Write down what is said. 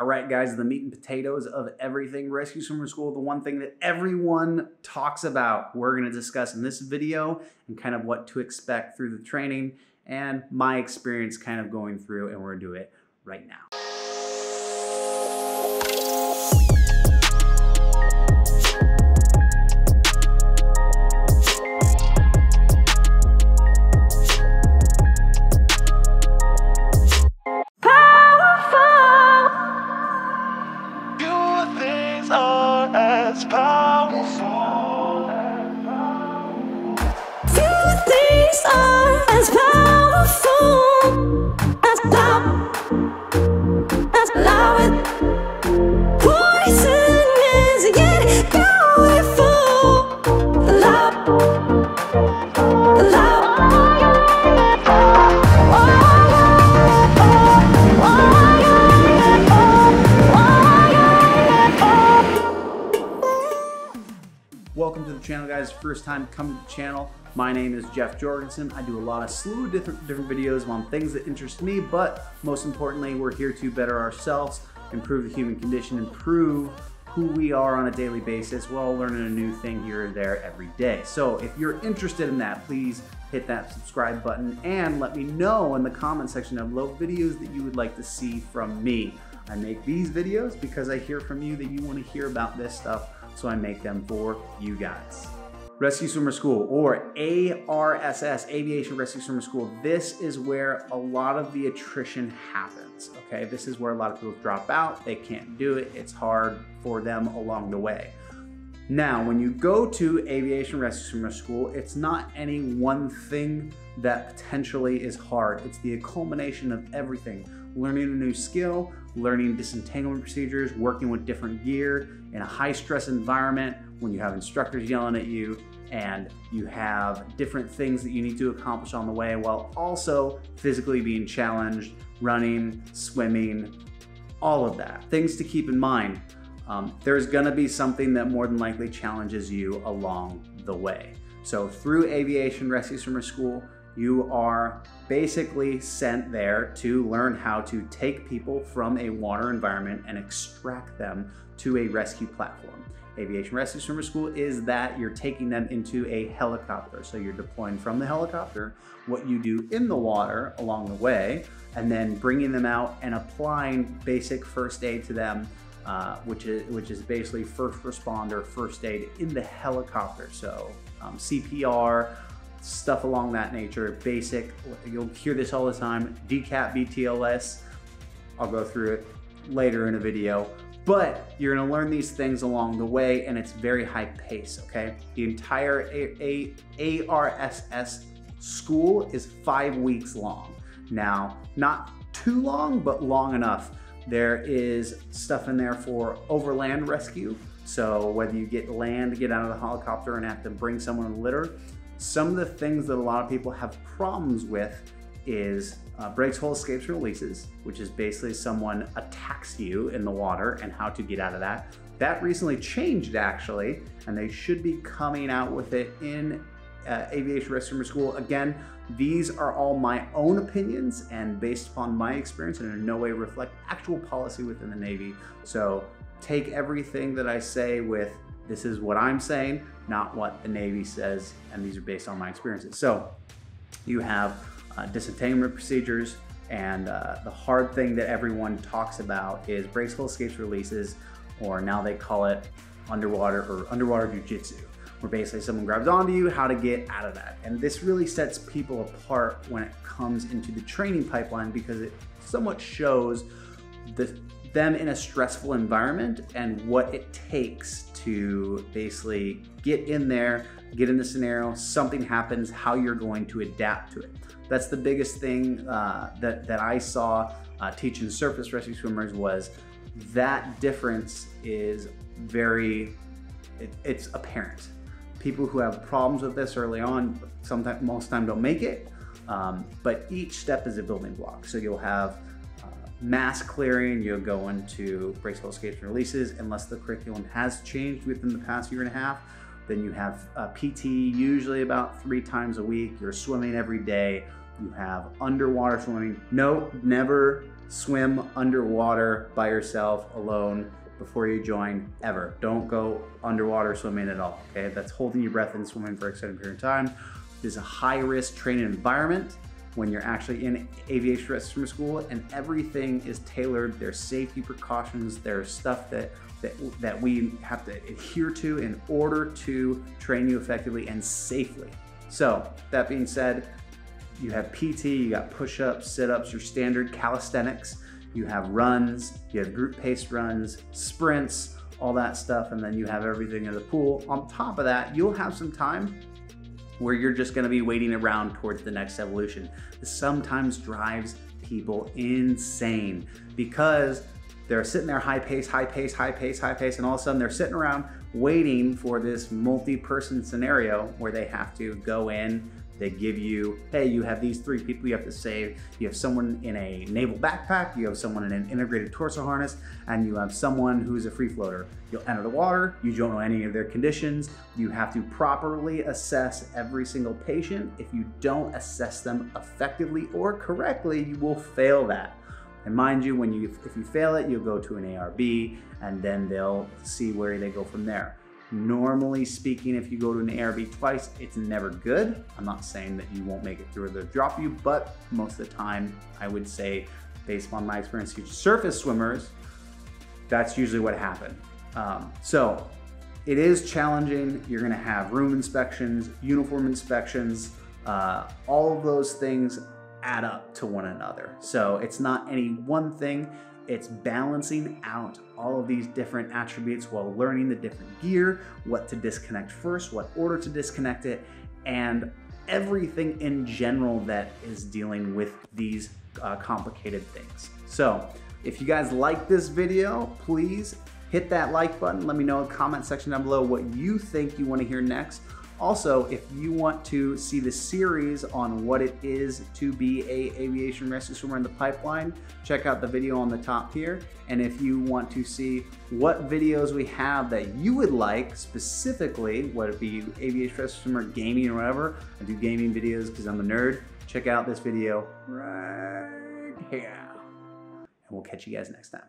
All right, guys, the meat and potatoes of everything Rescue Swimmer School, the one thing that everyone talks about, we're going to discuss in this video and kind of what to expect through the training and my experience kind of going through, and we're going to do it right now. Welcome to the channel, guys. First time coming to the channel. My name is Jeff Jorgensen. I do a slew of different videos on things that interest me, but most importantly, we're here to better ourselves, improve the human condition, improve who we are on a daily basis while learning a new thing here or there every day. So if you're interested in that, please hit that subscribe button and let me know in the comment section of below videos that you would like to see from me. I make these videos because I hear from you that you want to hear about this stuff, so I make them for you guys. Rescue Swimmer School, or ARSS, Aviation Rescue Swimmer School. This is where a lot of the attrition happens, okay? This is where a lot of people drop out. They can't do it. It's hard for them along the way. Now, when you go to Aviation Rescue Swimmer School, it's not any one thing that potentially is hard. It's the culmination of everything. Learning a new skill, learning disentanglement procedures, working with different gear in a high stress environment when you have instructors yelling at you and you have different things that you need to accomplish on the way while also physically being challenged, running, swimming, all of that. Things to keep in mind. There's gonna be something that more than likely challenges you along the way. So through Aviation Rescue Swimmer School, you are basically sent there to learn how to take people from a water environment and extract them to a rescue platform. Aviation Rescue Swimmer School is that you're taking them into a helicopter. So you're deploying from the helicopter, what you do in the water along the way, and then bringing them out and applying basic first aid to them, which is basically first responder first aid in the helicopter. So CPR, stuff along that nature, basic. You'll hear this all the time, DCAT, BTLS. I'll go through it later in a video, but you're gonna learn these things along the way, and it's very high pace, okay? The entire ARSS school is 5 weeks long. Now, not too long, but long enough. There is stuff in there for overland rescue. So whether you get land, get out of the helicopter and have to bring someone in a litter, some of the things that a lot of people have problems with is breaks, hold, escapes, and releases, which is basically someone attacks you in the water and how to get out of that. That recently changed actually, and they should be coming out with it in Aviation Rescue Swimmer School. Again, these are all my own opinions and based upon my experience and in no way reflect actual policy within the Navy. So take everything that I say with, this is what I'm saying, not what the Navy says, and these are based on my experiences. So you have disentanglement procedures, and the hard thing that everyone talks about is breaks, hold, escapes, releases, or now they call it underwater jiu-jitsu, where basically someone grabs onto you, how to get out of that. And this really sets people apart when it comes into the training pipeline because it somewhat shows them in a stressful environment and what it takes to basically get in there, get in the scenario, something happens, how you're going to adapt to it. That's the biggest thing that I saw teaching surface rescue swimmers was that difference is it's apparent. People who have problems with this early on, most time don't make it, but each step is a building block. So you'll have mass clearing, you'll go into breaks, hold, escapes, and releases, unless the curriculum has changed within the past year and a half. Then you have PT usually about 3 times a week. You're swimming every day. You have underwater swimming. No, never swim underwater by yourself, alone, before you join, ever. Don't go underwater swimming at all, okay? That's holding your breath and swimming for an extended period of time. This is a high-risk training environment when you're actually in Aviation Rescue Swimmer School, and everything is tailored. There's safety precautions, there's stuff that we have to adhere to in order to train you effectively and safely. So, that being said, you have PT, you got push-ups, sit-ups, your standard calisthenics, you have runs, you have group-paced runs, sprints, all that stuff, and then you have everything in the pool. On top of that, you'll have some time where you're just gonna be waiting around towards the next evolution. This sometimes drives people insane because they're sitting there high pace, high pace, high pace, high pace, and all of a sudden they're sitting around waiting for this multi-person scenario where they have to go in. They give you, hey, you have these 3 people you have to save. You have someone in a naval backpack, you have someone in an integrated torso harness, and you have someone who's a free floater. You'll enter the water, you don't know any of their conditions. You have to properly assess every single patient. If you don't assess them effectively or correctly, you will fail that. And mind you, if you fail it, you'll go to an ARB, and then they'll see where they go from there. Normally speaking, if you go to an ARB twice, it's never good. I'm not saying that you won't make it through or they'll drop you, but most of the time, I would say, based on my experience, surface swimmers, that's usually what happened. So it is challenging. You're gonna have room inspections, uniform inspections, all of those things add up to one another. So it's not any one thing. It's balancing out all of these different attributes while learning the different gear, what to disconnect first, what order to disconnect it, and everything in general that is dealing with these complicated things. So if you guys like this video, please hit that like button. Let me know in the comment section down below what you think you want to hear next. Also, if you want to see the series on what it is to be an aviation rescue swimmer in the pipeline, check out the video on the top here. And if you want to see what videos we have that you would like specifically, whether it be aviation rescue swimmer, gaming, or whatever, I do gaming videos because I'm a nerd, check out this video right here. And we'll catch you guys next time.